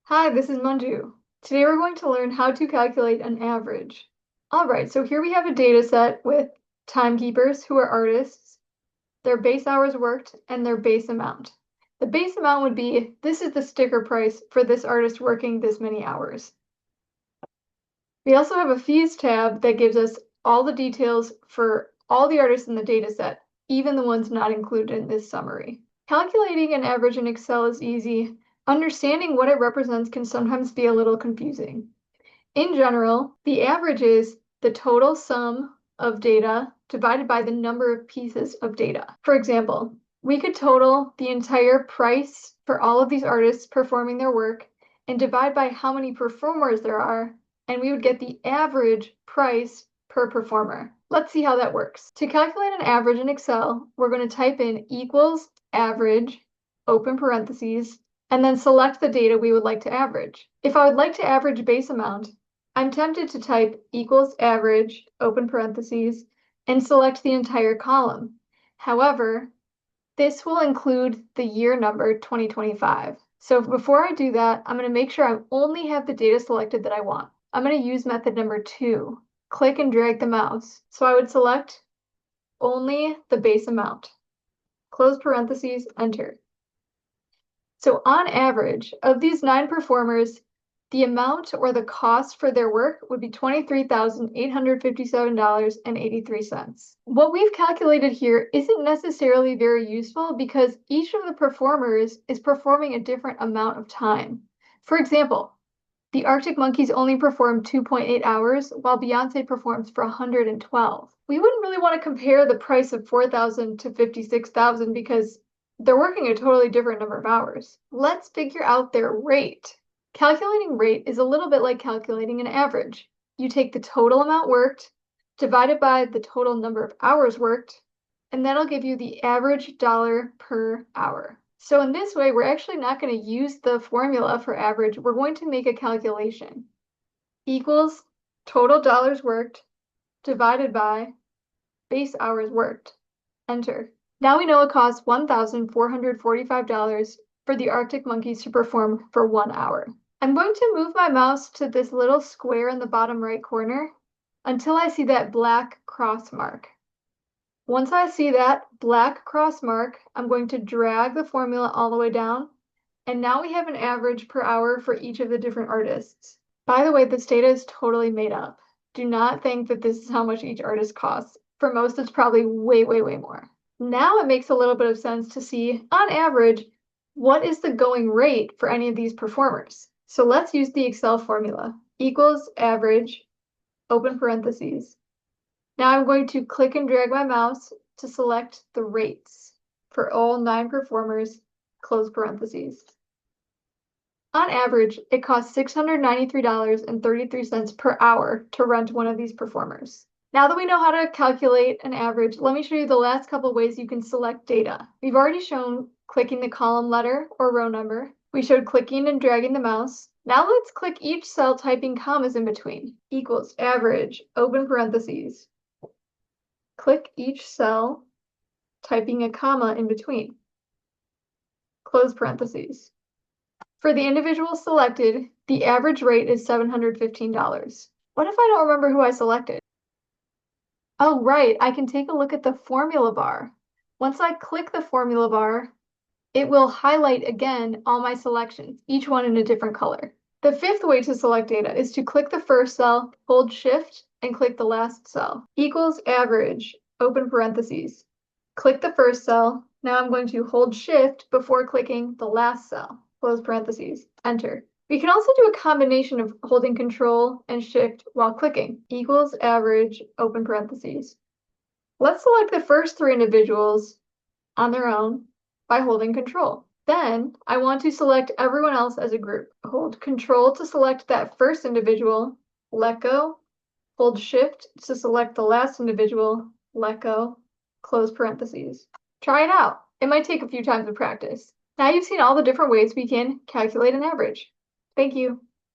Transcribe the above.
Hi, this is Manju. Today we're going to learn how to calculate an average. All right, so here we have a data set with timekeepers who are artists, their base hours worked, and their base amount. The base amount would be, this is the sticker price for this artist working this many hours. We also have a fees tab that gives us all the details for all the artists in the data set, even the ones not included in this summary. Calculating an average in Excel is easy. Understanding what it represents can sometimes be a little confusing. In general, the average is the total sum of data divided by the number of pieces of data. For example, we could total the entire price for all of these artists performing their work and divide by how many performers there are, and we would get the average price per performer. Let's see how that works. To calculate an average in Excel, we're going to type in equals average, open parentheses, and then select the data we would like to average. If I would like to average base amount, I'm tempted to type equals average, open parentheses, and select the entire column. However, this will include the year number 2025. So before I do that, I'm going to make sure I only have the data selected that I want. I'm going to use method number 2. Click and drag the mouse. So I would select only the base amount. Close parentheses, enter. So on average, of these 9 performers, the amount or the cost for their work would be $23,857.83. What we've calculated here isn't necessarily very useful because each of the performers is performing a different amount of time. For example, the Arctic Monkeys only performed 2.8 hours, while Beyonce performs for 112. We wouldn't really want to compare the price of 4,000 to 56,000 because they're working a totally different number of hours. Let's figure out their rate. Calculating rate is a little bit like calculating an average. You take the total amount worked, divide it by the total number of hours worked, and that'll give you the average dollar per hour. So in this way, we're actually not going to use the formula for average. We're going to make a calculation. Equals total dollars worked divided by base hours worked. Enter. Now we know it costs $1,445 for the Arctic Monkeys to perform for 1 hour. I'm going to move my mouse to this little square in the bottom right corner until I see that black cross mark. Once I see that black cross mark, I'm going to drag the formula all the way down, and now we have an average per hour for each of the different artists. By the way, this data is totally made up. Do not think that this is how much each artist costs. For most, it's probably way, way, way more. Now it makes a little bit of sense to see, on average, what is the going rate for any of these performers. So let's use the Excel formula. Equals average, open parentheses. Now I'm going to click and drag my mouse to select the rates for all 9 performers, close parentheses. On average, it costs $693.33 per hour to rent one of these performers. Now that we know how to calculate an average, let me show you the last couple ways you can select data. We've already shown clicking the column letter or row number. We showed clicking and dragging the mouse. Now let's click each cell, typing commas in between. Equals average, open parentheses. Click each cell, typing a comma in between. Close parentheses. For the individual selected, the average rate is $715. What if I don't remember who I selected? Oh, right, I can take a look at the formula bar. Once I click the formula bar, it will highlight again all my selections, each one in a different color. The 5th way to select data is to click the first cell, hold Shift, and click the last cell. Equals average, open parentheses. Click the first cell. Now I'm going to hold Shift before clicking the last cell. Close parentheses. Enter. We can also do a combination of holding Control and Shift while clicking. Equals average, open parentheses. Let's select the first 3 individuals on their own by holding Control. Then I want to select everyone else as a group. Hold Control to select that first individual, let go, hold Shift to select the last individual, let go, close parentheses. Try it out. It might take a few times of practice. Now you've seen all the different ways we can calculate an average. Thank you.